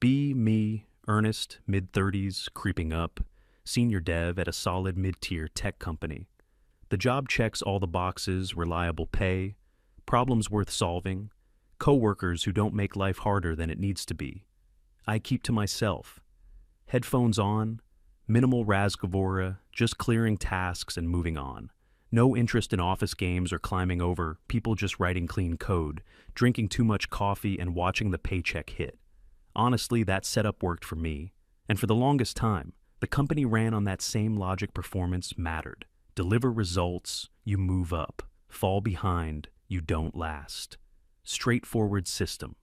Be me, earnest, mid-30s, creeping up, senior dev at a solid mid-tier tech company. The job checks all the boxes: reliable pay, problems worth solving, coworkers who don't make life harder than it needs to be. I keep to myself. Headphones on, minimal razgovora, just clearing tasks and moving on. No interest in office games or climbing over people, just writing clean code, drinking too much coffee and watching the paycheck hit. Honestly, that setup worked for me. And for the longest time, the company ran on that same logic: performance mattered. Deliver results, you move up. Fall behind, you don't last. Straightforward system.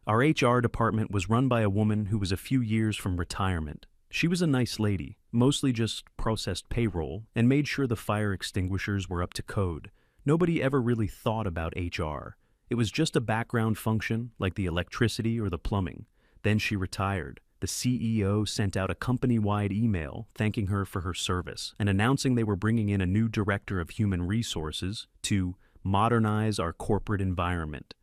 Our HR department was run by a woman who was a few years from retirement. She was a nice lady, mostly just processed payroll and made sure the fire extinguishers were up to code. Nobody ever really thought about HR. It was just a background function like the electricity or the plumbing. Then she retired. The CEO sent out a company-wide email thanking her for her service and announcing they were bringing in a new director of human resources to modernize our corporate environment.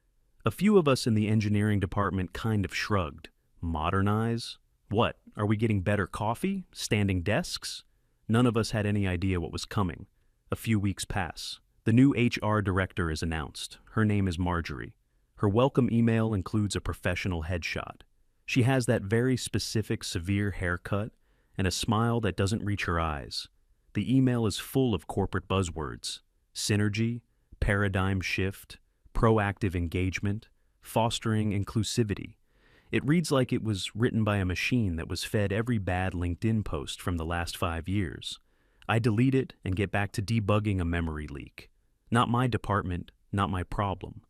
A few of us in the engineering department kind of shrugged. Modernize? What? Are we getting better coffee? Standing desks? None of us had any idea what was coming. A few weeks pass. The new HR director is announced. Her name is Marjorie. Her welcome email includes a professional headshot. She has that very specific, severe haircut and a smile that doesn't reach her eyes. The email is full of corporate buzzwords: synergy, paradigm shift, proactive engagement, fostering inclusivity. It reads like it was written by a machine that was fed every bad LinkedIn post from the last 5 years. I delete it and get back to debugging a memory leak. Not my department, not my problem.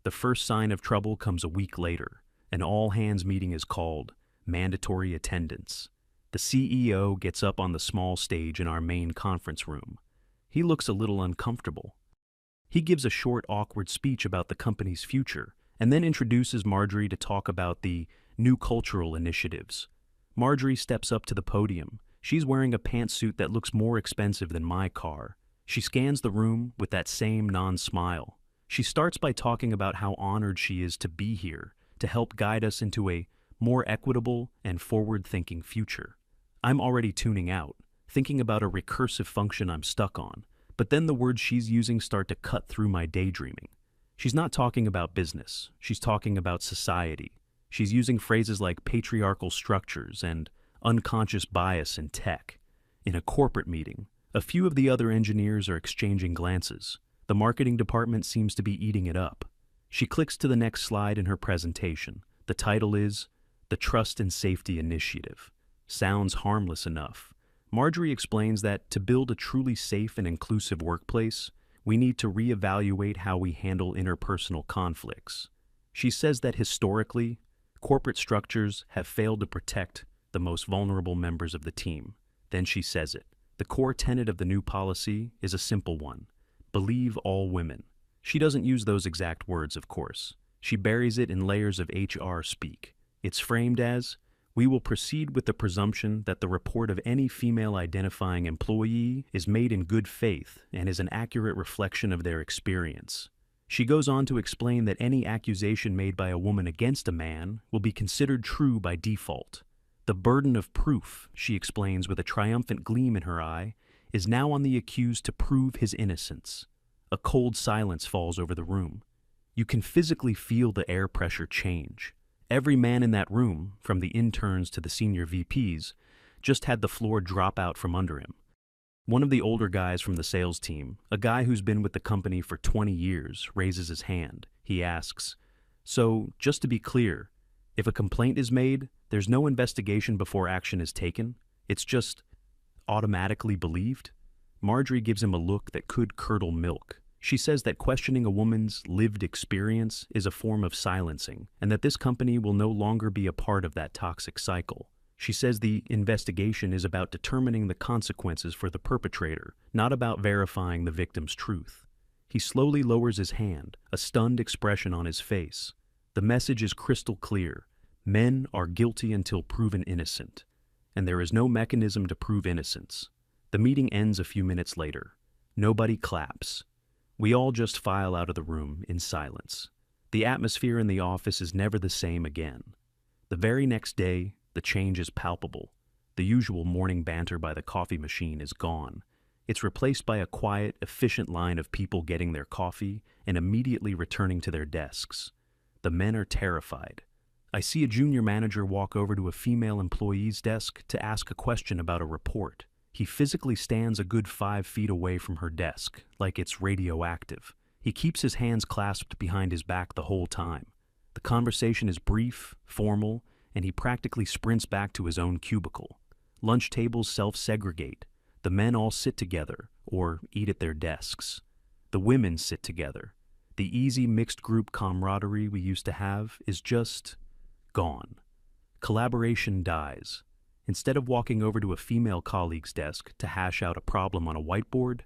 The first sign of trouble comes a week later. An all-hands meeting is called, mandatory attendance. The CEO gets up on the small stage in our main conference room. He looks a little uncomfortable. He gives a short, awkward speech about the company's future, and then introduces Marjorie to talk about the new cultural initiatives. Marjorie steps up to the podium. She's wearing a pantsuit that looks more expensive than my car. She scans the room with that same non-smile. She starts by talking about how honored she is to be here, to help guide us into a more equitable and forward-thinking future. I'm already tuning out, thinking about a recursive function I'm stuck on, but then the words she's using start to cut through my daydreaming. She's not talking about business, she's talking about society. She's using phrases like patriarchal structures and unconscious bias in tech. In a corporate meeting, a few of the other engineers are exchanging glances. The marketing department seems to be eating it up. She clicks to the next slide in her presentation. The title is The Trust and Safety Initiative. Sounds harmless enough. Marjorie explains that to build a truly safe and inclusive workplace, we need to reevaluate how we handle interpersonal conflicts. She says that historically, corporate structures have failed to protect the most vulnerable members of the team. Then she says it. The core tenet of the new policy is a simple one: believe all women. She doesn't use those exact words, of course. She buries it in layers of HR speak. It's framed as, we will proceed with the presumption that the report of any female-identifying employee is made in good faith and is an accurate reflection of their experience. She goes on to explain that any accusation made by a woman against a man will be considered true by default. The burden of proof, she explains with a triumphant gleam in her eye, is now on the accused to prove his innocence. A cold silence falls over the room. You can physically feel the air pressure change. Every man in that room, from the interns to the senior VPs, just had the floor drop out from under him. One of the older guys from the sales team, a guy who's been with the company for 20 years, raises his hand. He asks, "So, just to be clear, if a complaint is made, there's no investigation before action is taken? It's just automatically believed?" Marjorie gives him a look that could curdle milk. She says that questioning a woman's lived experience is a form of silencing, and that this company will no longer be a part of that toxic cycle. She says the investigation is about determining the consequences for the perpetrator, not about verifying the victim's truth. He slowly lowers his hand, a stunned expression on his face. The message is crystal clear. Men are guilty until proven innocent, and there is no mechanism to prove innocence. The meeting ends a few minutes later. Nobody claps. We all just file out of the room in silence. The atmosphere in the office is never the same again. The very next day, the change is palpable. The usual morning banter by the coffee machine is gone. It's replaced by a quiet, efficient line of people getting their coffee and immediately returning to their desks. The men are terrified. I see a junior manager walk over to a female employee's desk to ask a question about a report. He physically stands a good 5 feet away from her desk, like it's radioactive. He keeps his hands clasped behind his back the whole time. The conversation is brief, formal, and he practically sprints back to his own cubicle. Lunch tables self-segregate. The men all sit together, or eat at their desks. The women sit together. The easy mixed group camaraderie we used to have is just gone. Collaboration dies. Instead of walking over to a female colleague's desk to hash out a problem on a whiteboard,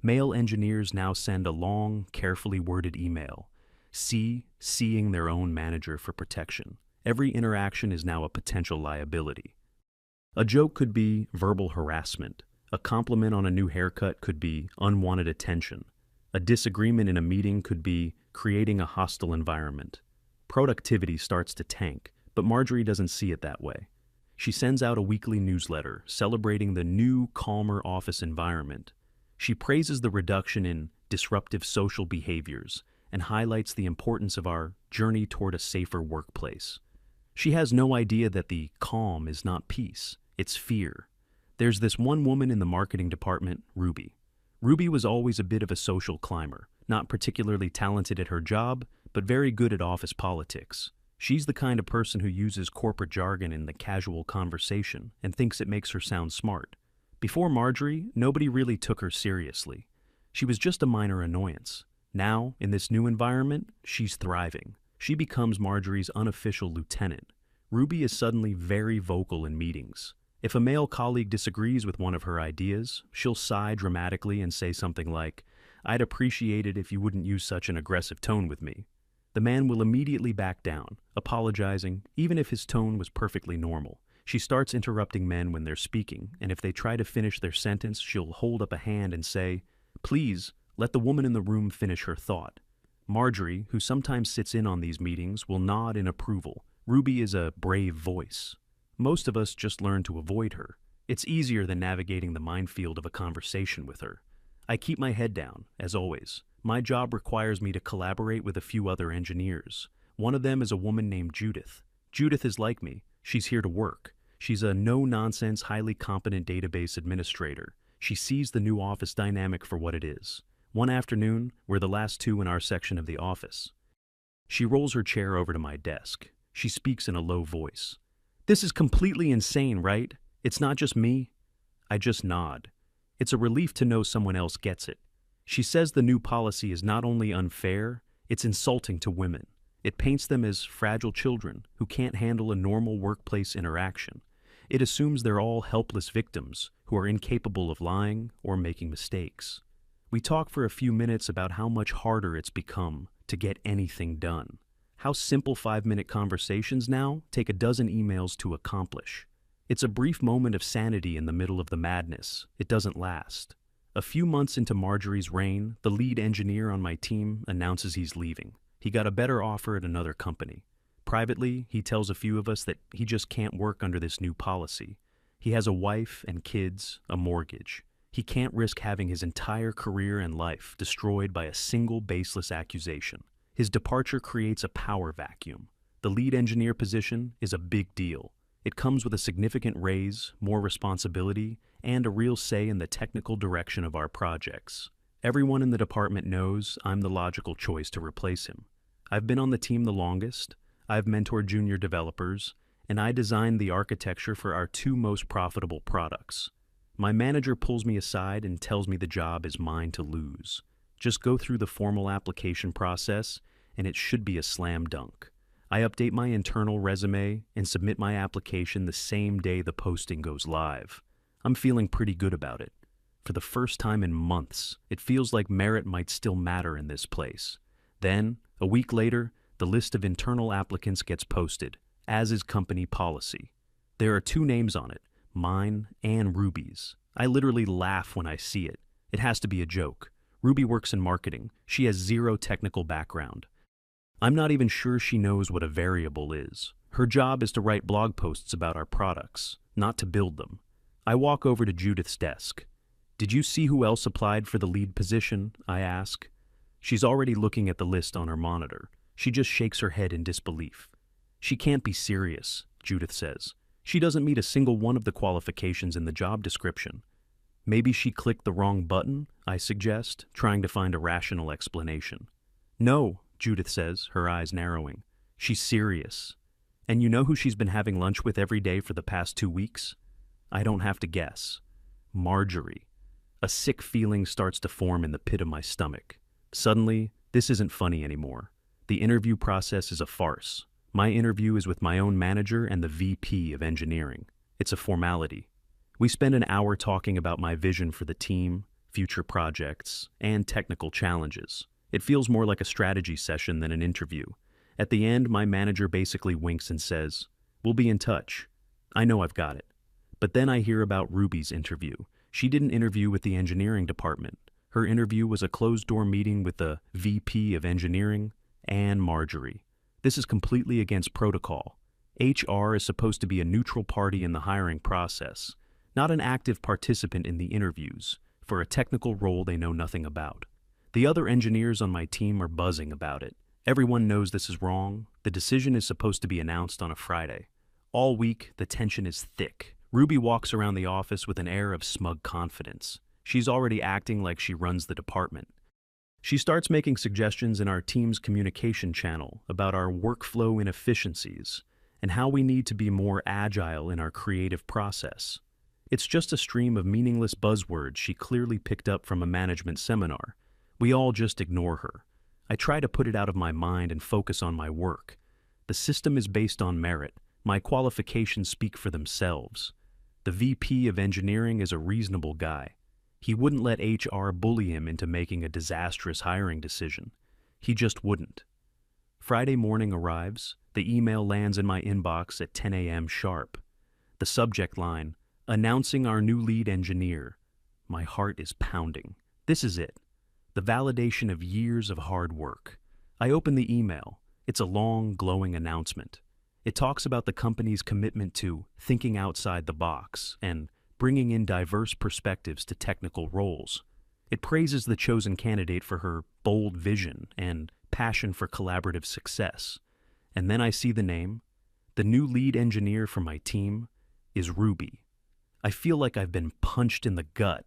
male engineers now send a long, carefully worded email, seeing their own manager for protection. Every interaction is now a potential liability. A joke could be verbal harassment. A compliment on a new haircut could be unwanted attention. A disagreement in a meeting could be creating a hostile environment. Productivity starts to tank, but Marjorie doesn't see it that way. She sends out a weekly newsletter celebrating the new, calmer office environment. She praises the reduction in disruptive social behaviors and highlights the importance of our journey toward a safer workplace. She has no idea that the calm is not peace, it's fear. There's this one woman in the marketing department, Ruby. Ruby was always a bit of a social climber, not particularly talented at her job, but very good at office politics. She's the kind of person who uses corporate jargon in the casual conversation and thinks it makes her sound smart. Before Marjorie, nobody really took her seriously. She was just a minor annoyance. Now, in this new environment, she's thriving. She becomes Marjorie's unofficial lieutenant. Ruby is suddenly very vocal in meetings. If a male colleague disagrees with one of her ideas, she'll sigh dramatically and say something like, "I'd appreciate it if you wouldn't use such an aggressive tone with me." The man will immediately back down, apologizing, even if his tone was perfectly normal. She starts interrupting men when they're speaking, and if they try to finish their sentence, she'll hold up a hand and say, "Please, let the woman in the room finish her thought." Marjorie, who sometimes sits in on these meetings, will nod in approval. Ruby is a brave voice. Most of us just learn to avoid her. It's easier than navigating the minefield of a conversation with her. I keep my head down, as always. My job requires me to collaborate with a few other engineers. One of them is a woman named Judith. Judith is like me. She's here to work. She's a no-nonsense, highly competent database administrator. She sees the new office dynamic for what it is. One afternoon, we're the last two in our section of the office. She rolls her chair over to my desk. She speaks in a low voice. "This is completely insane, right? It's not just me." I just nod. It's a relief to know someone else gets it. She says the new policy is not only unfair, it's insulting to women. It paints them as fragile children who can't handle a normal workplace interaction. It assumes they're all helpless victims who are incapable of lying or making mistakes. We talk for a few minutes about how much harder it's become to get anything done. How simple 5-minute conversations now take a dozen emails to accomplish. It's a brief moment of sanity in the middle of the madness. It doesn't last. A few months into Marjorie's reign, the lead engineer on my team announces he's leaving. He got a better offer at another company. Privately, he tells a few of us that he just can't work under this new policy. He has a wife and kids, a mortgage. He can't risk having his entire career and life destroyed by a single baseless accusation. His departure creates a power vacuum. The lead engineer position is a big deal. It comes with a significant raise, more responsibility, and a real say in the technical direction of our projects. Everyone in the department knows I'm the logical choice to replace him. I've been on the team the longest, I've mentored junior developers, and I designed the architecture for our 2 most profitable products. My manager pulls me aside and tells me the job is mine to lose. Just go through the formal application process, and it should be a slam dunk. I update my internal resume and submit my application the same day the posting goes live. I'm feeling pretty good about it. For the first time in months, it feels like merit might still matter in this place. Then, a week later, the list of internal applicants gets posted, as is company policy. There are 2 names on it, mine and Ruby's. I literally laugh when I see it. It has to be a joke. Ruby works in marketing. She has 0 technical background. I'm not even sure she knows what a variable is. Her job is to write blog posts about our products, not to build them. I walk over to Judith's desk. "Did you see who else applied for the lead position?" I ask. She's already looking at the list on her monitor. She just shakes her head in disbelief. "She can't be serious," Judith says. "She doesn't meet a single one of the qualifications in the job description." "Maybe she clicked the wrong button," I suggest, trying to find a rational explanation. "No," Judith says, her eyes narrowing. "She's serious. And you know who she's been having lunch with every day for the past 2 weeks?" I don't have to guess. Marjorie. A sick feeling starts to form in the pit of my stomach. Suddenly, this isn't funny anymore. The interview process is a farce. My interview is with my own manager and the VP of engineering. It's a formality. We spend an hour talking about my vision for the team, future projects, and technical challenges. It feels more like a strategy session than an interview. At the end, my manager basically winks and says, "We'll be in touch." I know I've got it. But then I hear about Ruby's interview. She didn't interview with the engineering department. Her interview was a closed-door meeting with the VP of engineering and Marjorie. This is completely against protocol. HR is supposed to be a neutral party in the hiring process, not an active participant in the interviews, for a technical role they know nothing about. The other engineers on my team are buzzing about it. Everyone knows this is wrong. The decision is supposed to be announced on a Friday. All week, the tension is thick. Ruby walks around the office with an air of smug confidence. She's already acting like she runs the department. She starts making suggestions in our team's communication channel about our workflow inefficiencies and how we need to be more agile in our creative process. It's just a stream of meaningless buzzwords she clearly picked up from a management seminar. We all just ignore her. I try to put it out of my mind and focus on my work. The system is based on merit. My qualifications speak for themselves. The VP of engineering is a reasonable guy. He wouldn't let HR bully him into making a disastrous hiring decision. He just wouldn't. Friday morning arrives. The email lands in my inbox at 10 a.m. sharp. The subject line, "Announcing our new lead engineer." My heart is pounding. This is it. The validation of years of hard work. I open the email. It's a long, glowing announcement. It talks about the company's commitment to thinking outside the box and bringing in diverse perspectives to technical roles. It praises the chosen candidate for her bold vision and passion for collaborative success. And then I see the name. The new lead engineer for my team is Ruby. I feel like I've been punched in the gut.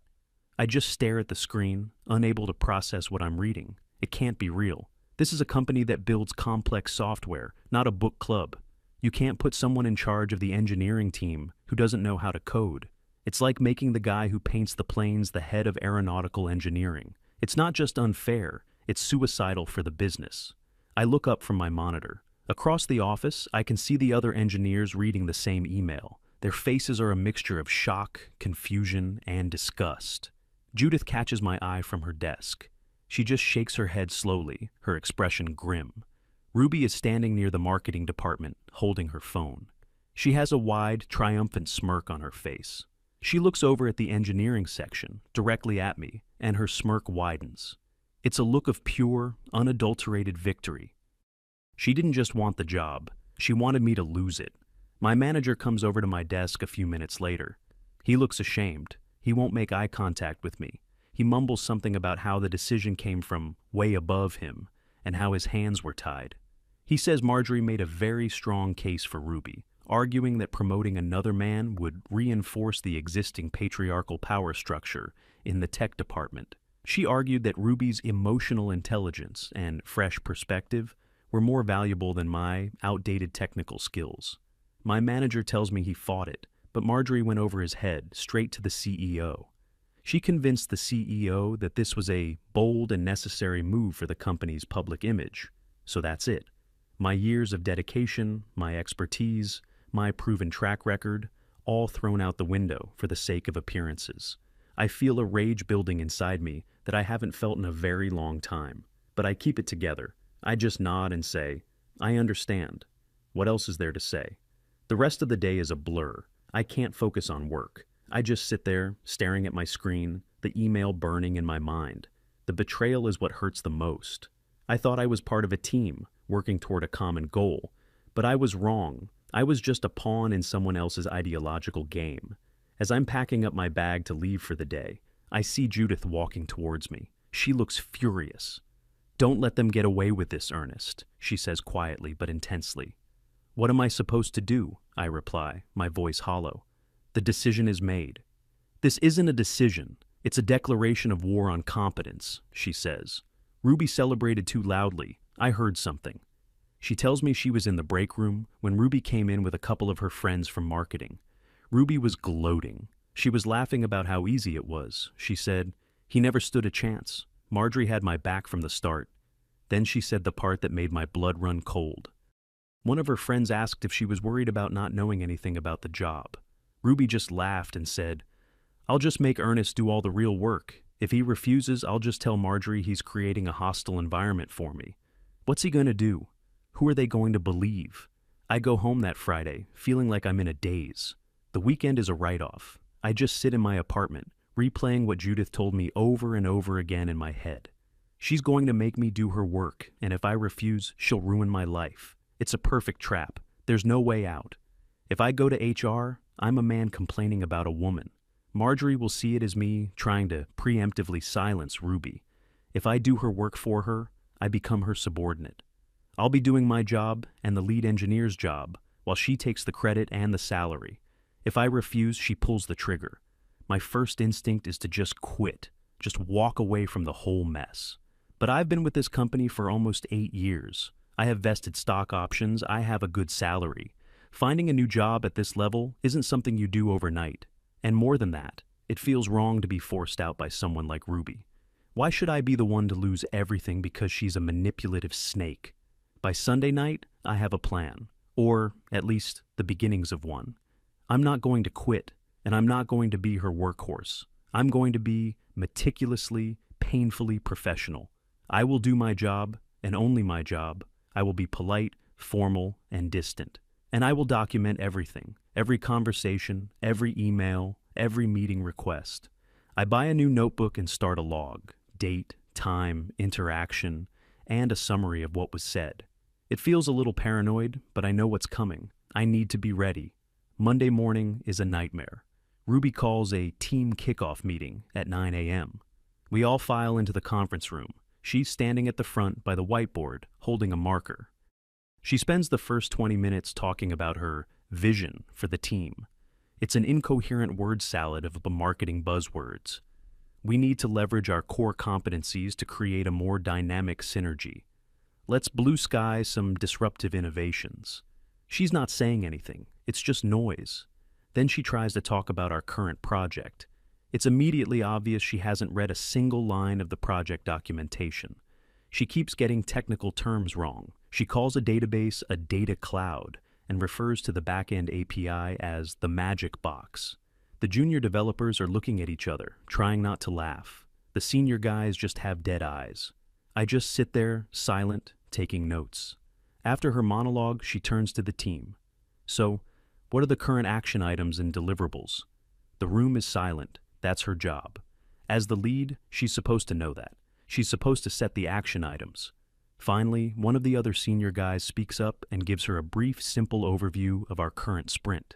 I just stare at the screen, unable to process what I'm reading. It can't be real. This is a company that builds complex software, not a book club. You can't put someone in charge of the engineering team who doesn't know how to code. It's like making the guy who paints the planes the head of aeronautical engineering. It's not just unfair, it's suicidal for the business. I look up from my monitor. Across the office, I can see the other engineers reading the same email. Their faces are a mixture of shock, confusion, and disgust. Judith catches my eye from her desk. She just shakes her head slowly, her expression grim. Ruby is standing near the marketing department, holding her phone. She has a wide, triumphant smirk on her face. She looks over at the engineering section, directly at me, and her smirk widens. It's a look of pure, unadulterated victory. She didn't just want the job, she wanted me to lose it. My manager comes over to my desk a few minutes later. He looks ashamed. He won't make eye contact with me. He mumbles something about how the decision came from way above him and how his hands were tied. He says Marjorie made a very strong case for Ruby, arguing that promoting another man would reinforce the existing patriarchal power structure in the tech department. She argued that Ruby's emotional intelligence and fresh perspective were more valuable than my outdated technical skills. My manager tells me he fought it, but Marjorie went over his head, straight to the CEO. She convinced the CEO that this was a bold and necessary move for the company's public image. So that's it. My years of dedication, my expertise, my proven track record, all thrown out the window for the sake of appearances. I feel a rage building inside me that I haven't felt in a very long time. But I keep it together. I just nod and say, I understand. What else is there to say? The rest of the day is a blur. I can't focus on work. I just sit there, staring at my screen, the email burning in my mind. The betrayal is what hurts the most. I thought I was part of a team, working toward a common goal, But I was wrong. I was just a pawn in someone else's ideological game. As I'm packing up my bag to leave for the day, I see Judith walking towards me. She looks furious. "Don't let them get away with this, Ernest," she says quietly but intensely. "What am I supposed to do?" I reply, my voice hollow. "The decision is made." "This isn't a decision. It's a declaration of war on competence," she says. Ruby celebrated too loudly. I heard something. She tells me she was in the break room when Ruby came in with a couple of her friends from marketing. Ruby was gloating. She was laughing about how easy it was. She said, "He never stood a chance. Marjorie had my back from the start." Then she said the part that made my blood run cold. One of her friends asked if she was worried about not knowing anything about the job. Ruby just laughed and said, "I'll just make Ernest do all the real work. If he refuses, I'll just tell Marjorie he's creating a hostile environment for me. What's he going to do? Who are they going to believe?" I go home that Friday, feeling like I'm in a daze. The weekend is a write-off. I just sit in my apartment, replaying what Judith told me over and over again in my head. She's going to make me do her work, and if I refuse, she'll ruin my life. It's a perfect trap. There's no way out. If I go to HR, I'm a man complaining about a woman. Marjorie will see it as me trying to preemptively silence Ruby. If I do her work for her, I become her subordinate. I'll be doing my job and the lead engineer's job, while she takes the credit and the salary. If I refuse, she pulls the trigger. My first instinct is to just quit, just walk away from the whole mess. But I've been with this company for almost 8 years. I have vested stock options, I have a good salary. Finding a new job at this level isn't something you do overnight. And more than that, it feels wrong to be forced out by someone like Ruby. Why should I be the one to lose everything because she's a manipulative snake? By Sunday night, I have a plan, or at least the beginnings of one. I'm not going to quit, and I'm not going to be her workhorse. I'm going to be meticulously, painfully professional. I will do my job, and only my job. I will be polite, formal, and distant. And I will document everything, every conversation, every email, every meeting request. I buy a new notebook and start a log, date, time, interaction, and a summary of what was said. It feels a little paranoid, but I know what's coming. I need to be ready. Monday morning is a nightmare. Ruby calls a team kickoff meeting at 9 a.m. We all file into the conference room. She's standing at the front by the whiteboard, holding a marker. She spends the first 20 minutes talking about her vision for the team. It's an incoherent word salad of marketing buzzwords. We need to leverage our core competencies to create a more dynamic synergy. Let's blue sky some disruptive innovations. She's not saying anything. It's just noise. Then she tries to talk about our current project. It's immediately obvious she hasn't read a single line of the project documentation. She keeps getting technical terms wrong. She calls a database a data cloud and refers to the backend API as the magic box. The junior developers are looking at each other, trying not to laugh. The senior guys just have dead eyes. I just sit there, silent, taking notes. After her monologue, she turns to the team. "So, what are the current action items and deliverables?" The room is silent. That's her job. As the lead, she's supposed to know that. She's supposed to set the action items. Finally, one of the other senior guys speaks up and gives her a brief, simple overview of our current sprint.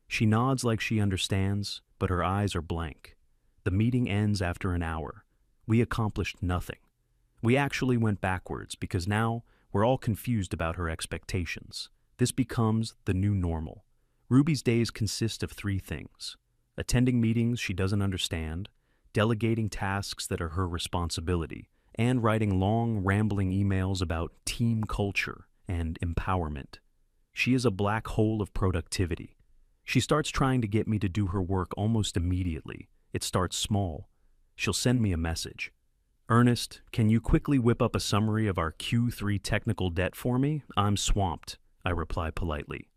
She nods like she understands, but her eyes are blank. The meeting ends after an hour. We accomplished nothing. We actually went backwards because now we're all confused about her expectations. This becomes the new normal. Ruby's days consist of 3 things: attending meetings she doesn't understand, delegating tasks that are her responsibility, and writing long, rambling emails about team culture and empowerment. She is a black hole of productivity. She starts trying to get me to do her work almost immediately. It starts small. She'll send me a message. "Ernest, can you quickly whip up a summary of our Q3 technical debt for me? I'm swamped," I reply politely.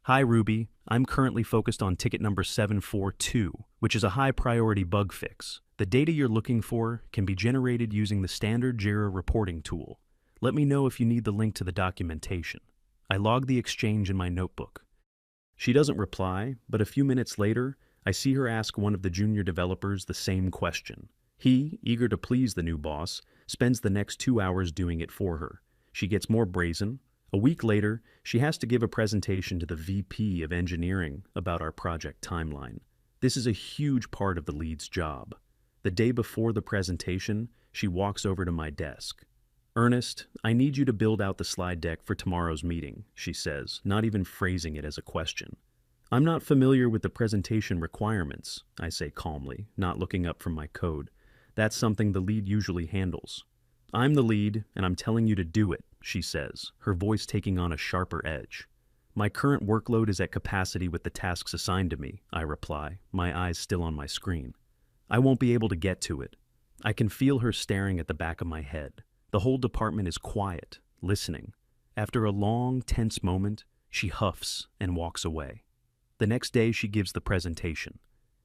"Hi, Ruby. I'm currently focused on ticket number 742, which is a high-priority bug fix. The data you're looking for can be generated using the standard Jira reporting tool. Let me know if you need the link to the documentation." I log the exchange in my notebook. She doesn't reply, but a few minutes later, I see her ask one of the junior developers the same question. He, eager to please the new boss, spends the next 2 hours doing it for her. She gets more brazen. A week later, she has to give a presentation to the VP of engineering about our project timeline. This is a huge part of the lead's job. The day before the presentation, she walks over to my desk. "Ernest, I need you to build out the slide deck for tomorrow's meeting," she says, not even phrasing it as a question. "I'm not familiar with the presentation requirements," I say calmly, not looking up from my code. "That's something the lead usually handles." "I'm the lead, and I'm telling you to do it," she says, her voice taking on a sharper edge. "My current workload is at capacity with the tasks assigned to me," I reply, my eyes still on my screen. "I won't be able to get to it." I can feel her staring at the back of my head. The whole department is quiet, listening. After a long, tense moment, she huffs and walks away. The next day, she gives the presentation.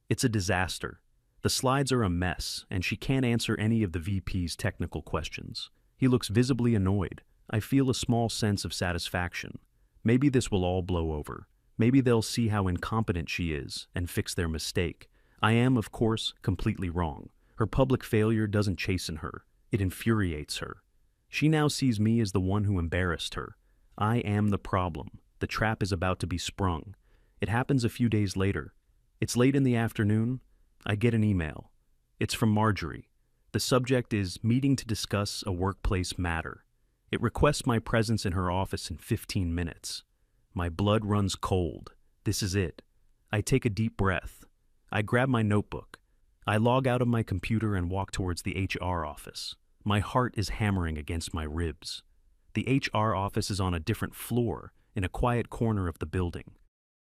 It's a disaster. The slides are a mess, and she can't answer any of the VP's technical questions. He looks visibly annoyed. I feel a small sense of satisfaction. Maybe this will all blow over. Maybe they'll see how incompetent she is and fix their mistake. I am, of course, completely wrong. Her public failure doesn't chasten her. It infuriates her. She now sees me as the one who embarrassed her. I am the problem. The trap is about to be sprung. It happens a few days later. It's late in the afternoon. I get an email. It's from Marjorie. The subject is meeting to discuss a workplace matter. It requests my presence in her office in 15 minutes. My blood runs cold. This is it. I take a deep breath. I grab my notebook. I log out of my computer and walk towards the HR office. My heart is hammering against my ribs. The HR office is on a different floor, in a quiet corner of the building.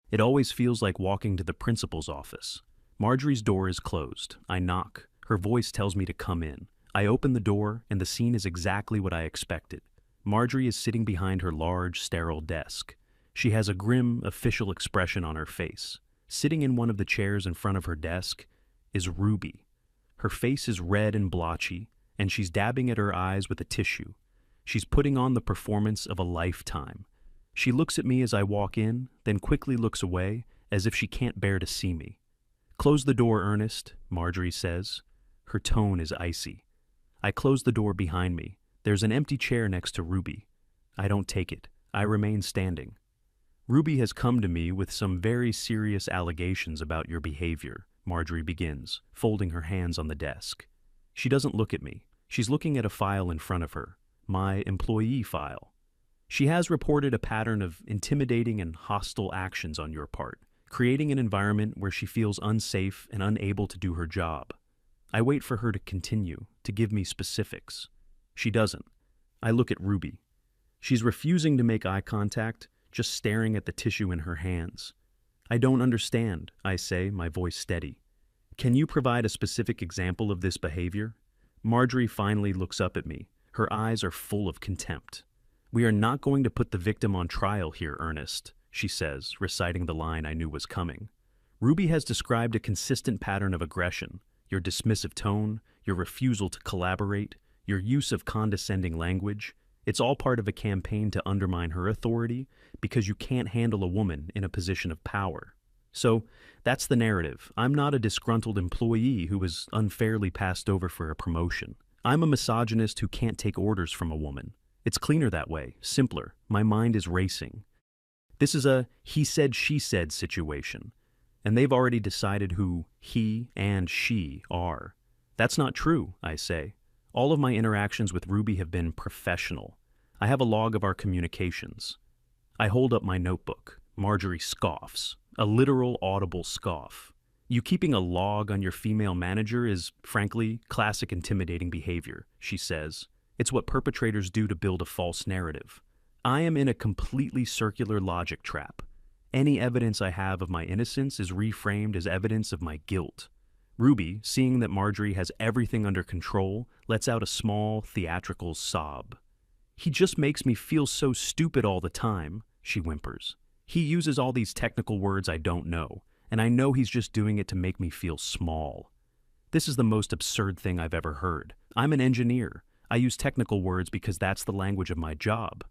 It always feels like walking to the principal's office. Marjorie's door is closed. I knock. Her voice tells me to come in. I open the door, and the scene is exactly what I expected. Marjorie is sitting behind her large, sterile desk. She has a grim, official expression on her face. Sitting in one of the chairs in front of her desk is Ruby. Her face is red and blotchy, and she's dabbing at her eyes with a tissue. She's putting on the performance of a lifetime. She looks at me as I walk in, then quickly looks away, as if she can't bear to see me. "Close the door, Ernest," Marjorie says. Her tone is icy. I close the door behind me. There's an empty chair next to Ruby. I don't take it. I remain standing. "Ruby has come to me with some very serious allegations about your behavior," Marjorie begins, folding her hands on the desk. She doesn't look at me. She's looking at a file in front of her, my employee file. "She has reported a pattern of intimidating and hostile actions on your part, creating an environment where she feels unsafe and unable to do her job." I wait for her to continue, to give me specifics. She doesn't. I look at Ruby. She's refusing to make eye contact, just staring at the tissue in her hands. "I don't understand," I say, my voice steady. "Can you provide a specific example of this behavior?" Marjorie finally looks up at me. Her eyes are full of contempt. "We are not going to put the victim on trial here, Ernest," she says, reciting the line I knew was coming. "Ruby has described a consistent pattern of aggression. Your dismissive tone, your refusal to collaborate, your use of condescending language. It's all part of a campaign to undermine her authority because you can't handle a woman in a position of power. So that's the narrative. I'm not a disgruntled employee who was unfairly passed over for a promotion. I'm a misogynist who can't take orders from a woman. It's cleaner that way, simpler. My mind is racing. This is a he said, she said situation, and they've already decided who he and she are. That's not true, I say. All of my interactions with Ruby have been professional. I have a log of our communications. I hold up my notebook. Marjorie scoffs, a literal audible scoff. "You keeping a log on your female manager is, frankly, classic intimidating behavior," she says. "It's what perpetrators do to build a false narrative. I am in a completely circular logic trap. Any evidence I have of my innocence is reframed as evidence of my guilt." Ruby, seeing that Marjorie has everything under control, lets out a small, theatrical sob. "He just makes me feel so stupid all the time," she whimpers. "He uses all these technical words I don't know, and I know he's just doing it to make me feel small. This is the most absurd thing I've ever heard. I'm an engineer. I use technical words because that's the language of my job."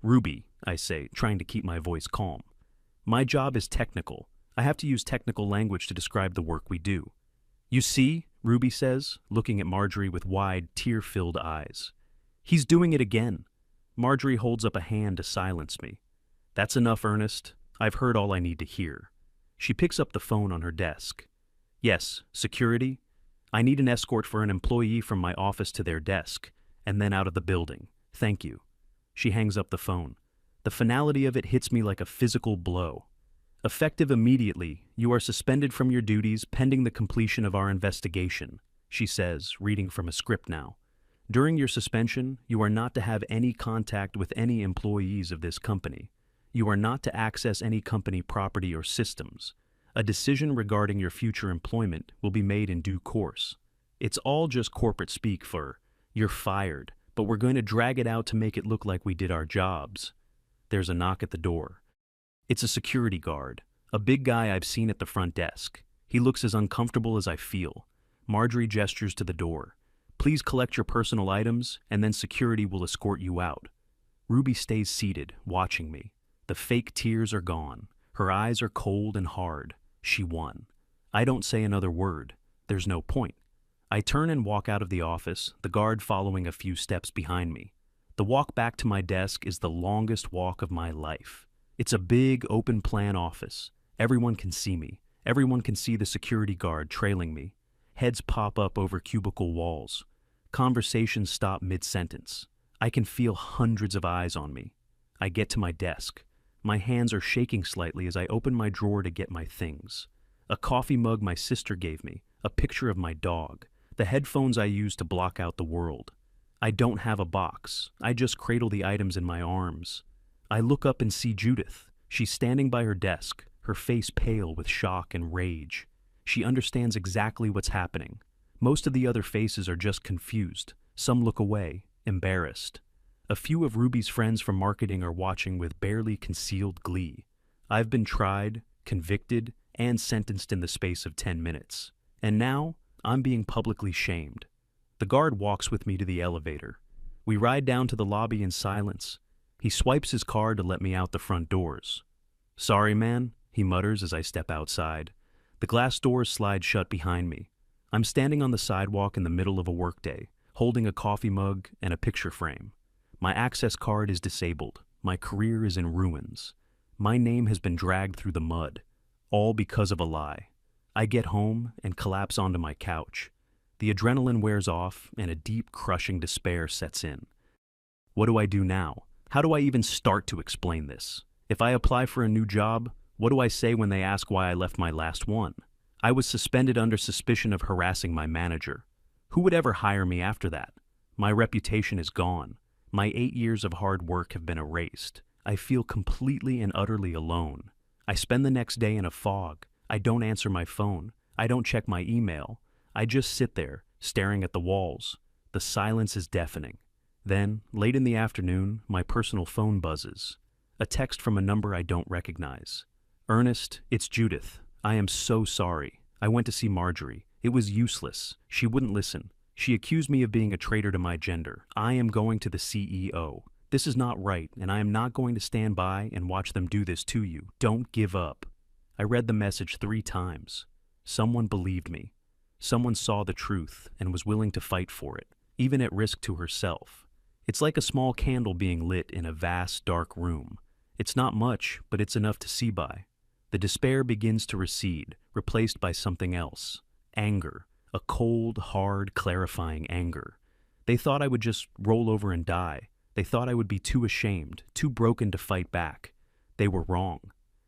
"Ruby," I say, trying to keep my voice calm. "My job is technical. I have to use technical language to describe the work we do." "You see," Ruby says, looking at Marjorie with wide, tear-filled eyes. "He's doing it again." Marjorie holds up a hand to silence me. That's enough, Ernest. I've heard all I need to hear. She picks up the phone on her desk. Yes, security? I need an escort for an employee from my office to their desk, and then out of the building. Thank you. She hangs up the phone. The finality of it hits me like a physical blow. Effective immediately, you are suspended from your duties pending the completion of our investigation, she says, reading from a script now. During your suspension, you are not to have any contact with any employees of this company. You are not to access any company property or systems. A decision regarding your future employment will be made in due course. It's all just corporate speak for, you're fired, but we're going to drag it out to make it look like we did our jobs. There's a knock at the door. It's a security guard, a big guy I've seen at the front desk. He looks as uncomfortable as I feel. Marjorie gestures to the door. Please collect your personal items, and then security will escort you out. Ruby stays seated, watching me. The fake tears are gone. Her eyes are cold and hard. She won. I don't say another word. There's no point. I turn and walk out of the office, the guard following a few steps behind me. The walk back to my desk is the longest walk of my life. It's a big, open-plan office. Everyone can see me. Everyone can see the security guard trailing me. Heads pop up over cubicle walls. Conversations stop mid-sentence. I can feel hundreds of eyes on me. I get to my desk. My hands are shaking slightly as I open my drawer to get my things. A coffee mug my sister gave me, a picture of my dog, the headphones I use to block out the world. I don't have a box. I just cradle the items in my arms. I look up and see Judith. She's standing by her desk, her face pale with shock and rage. She understands exactly what's happening. Most of the other faces are just confused. Some look away, embarrassed. A few of Ruby's friends from marketing are watching with barely concealed glee. I've been tried, convicted, and sentenced in the space of 10 minutes. And now, I'm being publicly shamed. The guard walks with me to the elevator. We ride down to the lobby in silence. He swipes his card to let me out the front doors. Sorry, man, he mutters as I step outside. The glass doors slide shut behind me. I'm standing on the sidewalk in the middle of a workday, holding a coffee mug and a picture frame. My access card is disabled. My career is in ruins. My name has been dragged through the mud, all because of a lie. I get home and collapse onto my couch. The adrenaline wears off and a deep, crushing despair sets in. What do I do now? How do I even start to explain this? If I apply for a new job, what do I say when they ask why I left my last one? I was suspended under suspicion of harassing my manager. Who would ever hire me after that? My reputation is gone. My 8 years of hard work have been erased. I feel completely and utterly alone. I spend the next day in a fog. I don't answer my phone. I don't check my email. I just sit there, staring at the walls. The silence is deafening. Then, late in the afternoon, my personal phone buzzes. A text from a number I don't recognize. Ernest, it's Judith. I am so sorry. I went to see Marjorie. It was useless. She wouldn't listen. She accused me of being a traitor to my gender. I am going to the CEO. This is not right, and I am not going to stand by and watch them do this to you. Don't give up. I read the message 3 times. Someone believed me. Someone saw the truth and was willing to fight for it, even at risk to herself. It's like a small candle being lit in a vast, dark room. It's not much, but it's enough to see by. The despair begins to recede, replaced by something else. Anger. A cold, hard, clarifying anger. They thought I would just roll over and die. They thought I would be too ashamed, too broken to fight back. They were wrong.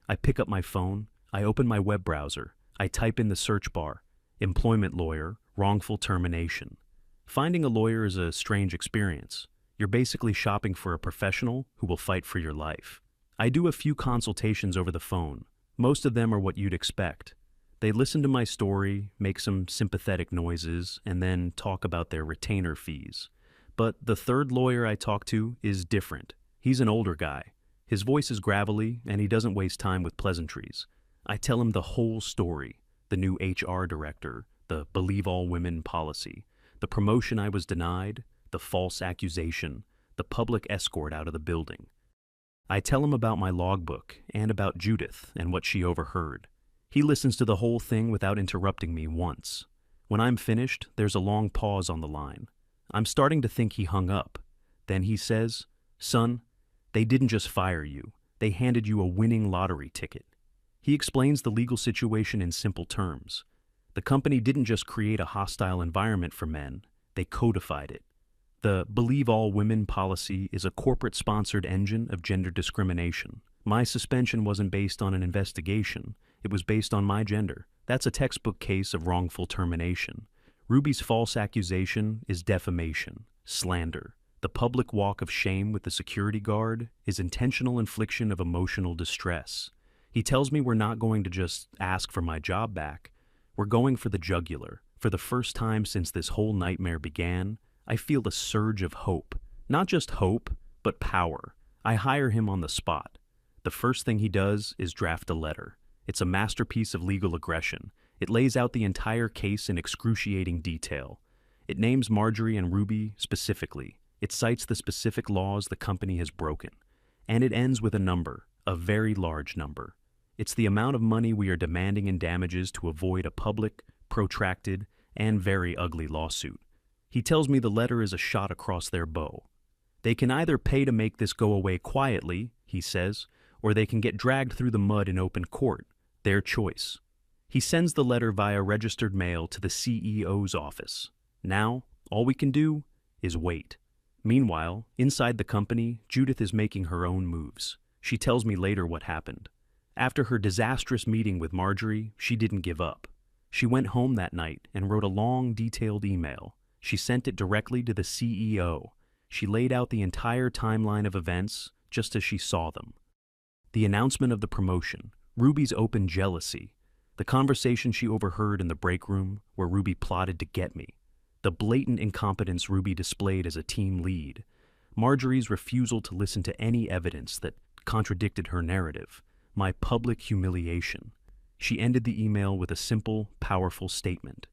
I pick up my phone. I open my web browser. I type in the search bar, employment lawyer, wrongful termination. Finding a lawyer is a strange experience. You're basically shopping for a professional who will fight for your life. I do a few consultations over the phone. Most of them are what you'd expect. They listen to my story, make some sympathetic noises, and then talk about their retainer fees. But the third lawyer I talk to is different. He's an older guy. His voice is gravelly, and he doesn't waste time with pleasantries. I tell him the whole story, the new HR director, the believe all women policy, the promotion I was denied, the false accusation, the public escort out of the building. I tell him about my logbook and about Judith and what she overheard. He listens to the whole thing without interrupting me once. When I'm finished, there's a long pause on the line. I'm starting to think he hung up. Then he says, Son, they didn't just fire you, they handed you a winning lottery ticket. He explains the legal situation in simple terms. The company didn't just create a hostile environment for men, they codified it. The Believe All Women policy is a corporate-sponsored engine of gender discrimination. My suspension wasn't based on an investigation, it was based on my gender. That's a textbook case of wrongful termination. Ruby's false accusation is defamation, slander. The public walk of shame with the security guard is intentional infliction of emotional distress. He tells me we're not going to just ask for my job back. We're going for the jugular. For the first time since this whole nightmare began, I feel a surge of hope. Not just hope, but power. I hire him on the spot. The first thing he does is draft a letter. It's a masterpiece of legal aggression. It lays out the entire case in excruciating detail. It names Marjorie and Ruby specifically. It cites the specific laws the company has broken. And it ends with a number, a very large number. It's the amount of money we are demanding in damages to avoid a public, protracted, and very ugly lawsuit. He tells me the letter is a shot across their bow. They can either pay to make this go away quietly, he says, or they can get dragged through the mud in open court. Their choice. He sends the letter via registered mail to the CEO's office. Now, all we can do is wait. Meanwhile, inside the company, Judith is making her own moves. She tells me later what happened. After her disastrous meeting with Marjorie, she didn't give up. She went home that night and wrote a long, detailed email. She sent it directly to the CEO. She laid out the entire timeline of events just as she saw them. The announcement of the promotion, Ruby's open jealousy, the conversation she overheard in the break room where Ruby plotted to get me, the blatant incompetence Ruby displayed as a team lead, Marjorie's refusal to listen to any evidence that contradicted her narrative, my public humiliation. She ended the email with a simple, powerful statement.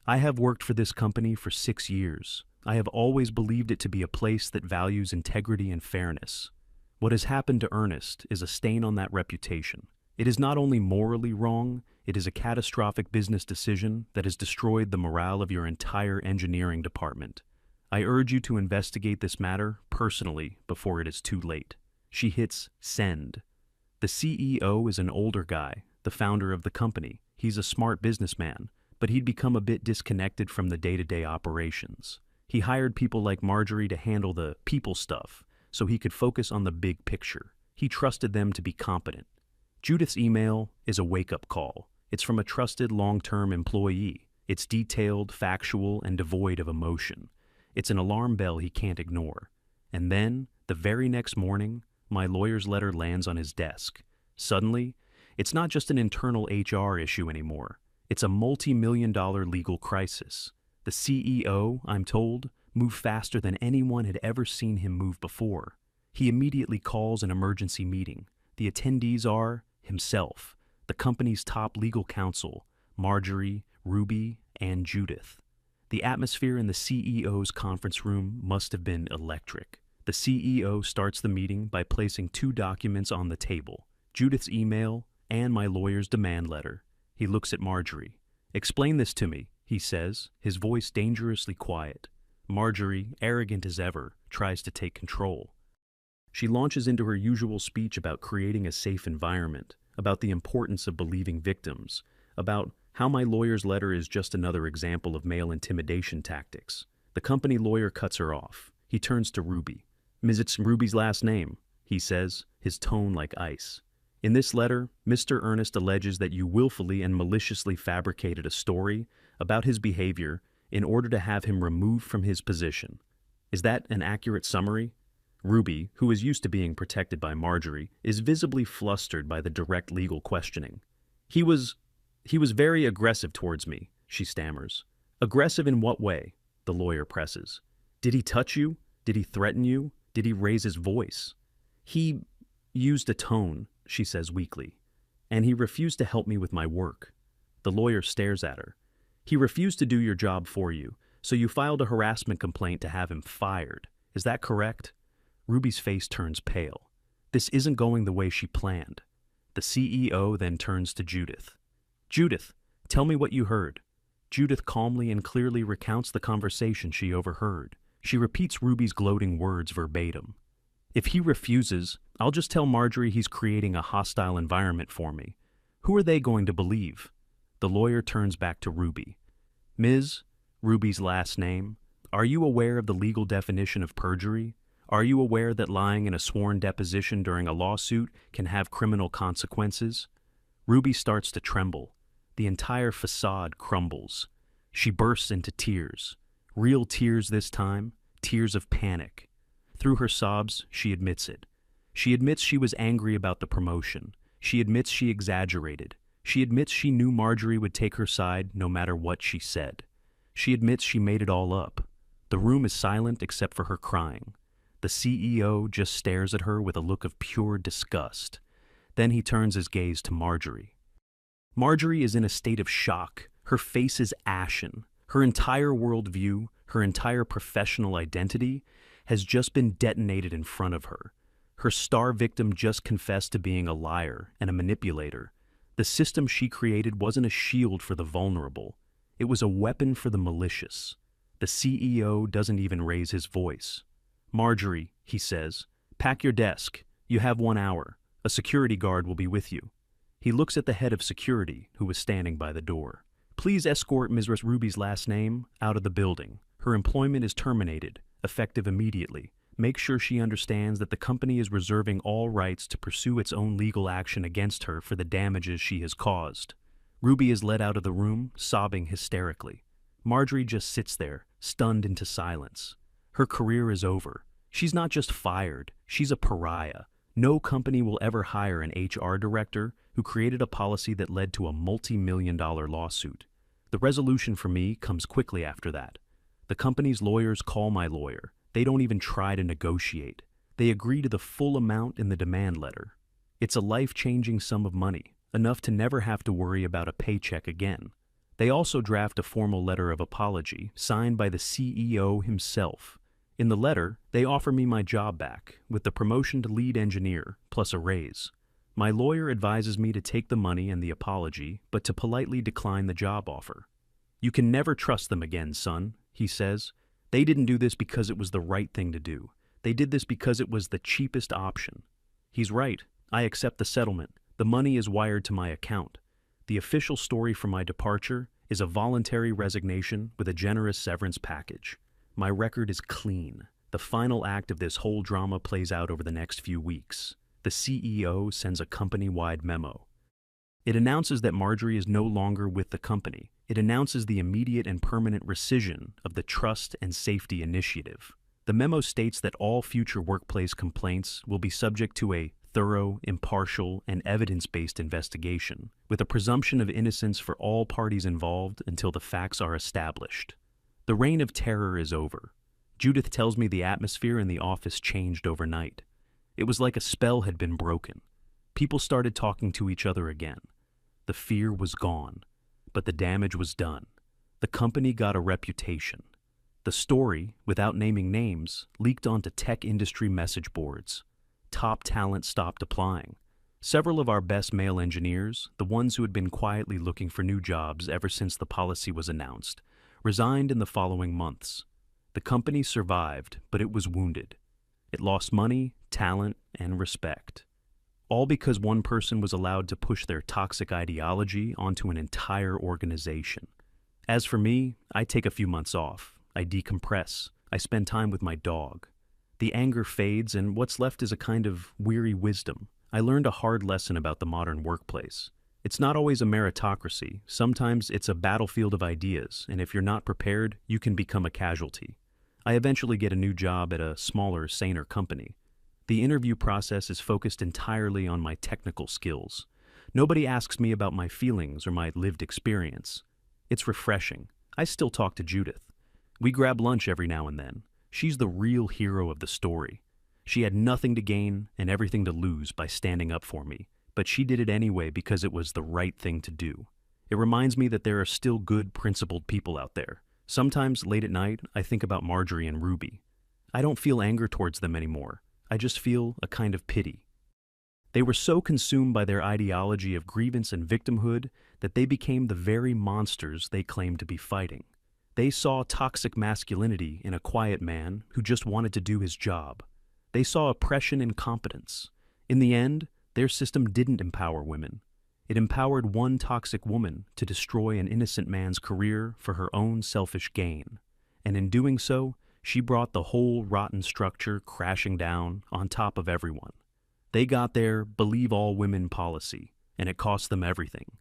I have worked for this company for 6 years. I have always believed it to be a place that values integrity and fairness. What has happened to Ernest is a stain on that reputation. It is not only morally wrong, it is a catastrophic business decision that has destroyed the morale of your entire engineering department. I urge you to investigate this matter personally before it is too late. She hits send. The CEO is an older guy, the founder of the company. He's a smart businessman, but he'd become a bit disconnected from the day-to-day operations. He hired people like Marjorie to handle the people stuff, so he could focus on the big picture. He trusted them to be competent. Judith's email is a wake-up call. It's from a trusted long-term employee. It's detailed, factual, and devoid of emotion. It's an alarm bell he can't ignore. And then, the very next morning, my lawyer's letter lands on his desk. Suddenly, it's not just an internal HR issue anymore. It's a multi-million-dollar legal crisis. The CEO, I'm told, moved faster than anyone had ever seen him move before. He immediately calls an emergency meeting. The attendees are himself, the company's top legal counsel, Marjorie, Ruby, and Judith. The atmosphere in the CEO's conference room must have been electric. The CEO starts the meeting by placing 2 documents on the table, Judith's email and my lawyer's demand letter. He looks at Marjorie. "Explain this to me," he says, his voice dangerously quiet. Marjorie, arrogant as ever, tries to take control. She launches into her usual speech about creating a safe environment, about the importance of believing victims, about how my lawyer's letter is just another example of male intimidation tactics. The company lawyer cuts her off. He turns to Ruby. "It's Ruby's last name," he says, his tone like ice. "In this letter, Mr. Ernest alleges that you willfully and maliciously fabricated a story about his behavior in order to have him removed from his position. Is that an accurate summary?" Ruby, who is used to being protected by Marjorie, is visibly flustered by the direct legal questioning. He was very aggressive towards me," she stammers. "Aggressive in what way?" the lawyer presses. "Did he touch you? Did he threaten you? Did he raise his voice?" "He used a tone," she says weakly, "and he refused to help me with my work." The lawyer stares at her. "He refused to do your job for you, so you filed a harassment complaint to have him fired. Is that correct?" Ruby's face turns pale. This isn't going the way she planned. The CEO then turns to Judith. "Judith, tell me what you heard." Judith calmly and clearly recounts the conversation she overheard. She repeats Ruby's gloating words verbatim. If he refuses, I'll just tell Marjorie he's creating a hostile environment for me. Who are they going to believe? The lawyer turns back to Ruby. Ms., Ruby's last name, are you aware of the legal definition of perjury? Are you aware that lying in a sworn deposition during a lawsuit can have criminal consequences? Ruby starts to tremble. The entire facade crumbles. She bursts into tears. Real tears this time, tears of panic. Through her sobs, she admits it. She admits she was angry about the promotion. She admits she exaggerated. She admits she knew Marjorie would take her side no matter what she said. She admits she made it all up. The room is silent except for her crying. The CEO just stares at her with a look of pure disgust. Then he turns his gaze to Marjorie. Marjorie is in a state of shock. Her face is ashen. Her entire worldview, her entire professional identity, has just been detonated in front of her. Her star victim just confessed to being a liar and a manipulator. The system she created wasn't a shield for the vulnerable. It was a weapon for the malicious. The CEO doesn't even raise his voice. Marjorie, he says, pack your desk. You have 1 hour. A security guard will be with you. He looks at the head of security, who was standing by the door. Please escort Ms. Ruby's last name out of the building. Her employment is terminated, effective immediately. Make sure she understands that the company is reserving all rights to pursue its own legal action against her for the damages she has caused. Ruby is led out of the room, sobbing hysterically. Marjorie just sits there, stunned into silence. Her career is over. She's not just fired, she's a pariah. No company will ever hire an HR director who created a policy that led to a multi-million-dollar lawsuit. The resolution for me comes quickly after that. The company's lawyers call my lawyer. They don't even try to negotiate. They agree to the full amount in the demand letter. It's a life-changing sum of money, enough to never have to worry about a paycheck again. They also draft a formal letter of apology, signed by the CEO himself. In the letter, they offer me my job back, with the promotion to lead engineer, plus a raise. My lawyer advises me to take the money and the apology, but to politely decline the job offer. You can never trust them again, son, he says. They didn't do this because it was the right thing to do. They did this because it was the cheapest option. He's right. I accept the settlement. The money is wired to my account. The official story for my departure is a voluntary resignation with a generous severance package. My record is clean. The final act of this whole drama plays out over the next few weeks. The CEO sends a company-wide memo. It announces that Marjorie is no longer with the company. It announces the immediate and permanent rescission of the Trust and Safety Initiative. The memo states that all future workplace complaints will be subject to a thorough, impartial, and evidence-based investigation, with a presumption of innocence for all parties involved until the facts are established. The reign of terror is over. Judith tells me the atmosphere in the office changed overnight. It was like a spell had been broken. People started talking to each other again. The fear was gone, but the damage was done. The company got a reputation. The story, without naming names, leaked onto tech industry message boards. Top talent stopped applying. Several of our best male engineers, the ones who had been quietly looking for new jobs ever since the policy was announced, resigned in the following months. The company survived, but it was wounded. It lost money, talent, and respect. All because one person was allowed to push their toxic ideology onto an entire organization. As for me, I take a few months off. I decompress. I spend time with my dog. The anger fades, and what's left is a kind of weary wisdom. I learned a hard lesson about the modern workplace. It's not always a meritocracy. Sometimes it's a battlefield of ideas, and if you're not prepared, you can become a casualty. I eventually get a new job at a smaller, saner company. The interview process is focused entirely on my technical skills. Nobody asks me about my feelings or my lived experience. It's refreshing. I still talk to Judith. We grab lunch every now and then. She's the real hero of the story. She had nothing to gain and everything to lose by standing up for me, but she did it anyway because it was the right thing to do. It reminds me that there are still good, principled people out there. Sometimes, late at night, I think about Marjorie and Ruby. I don't feel anger towards them anymore. I just feel a kind of pity. They were so consumed by their ideology of grievance and victimhood that they became the very monsters they claimed to be fighting. They saw toxic masculinity in a quiet man who just wanted to do his job. They saw oppression and competence. In the end, their system didn't empower women. It empowered one toxic woman to destroy an innocent man's career for her own selfish gain. And in doing so, she brought the whole rotten structure crashing down on top of everyone. They got their believe all women policy, and it cost them everything.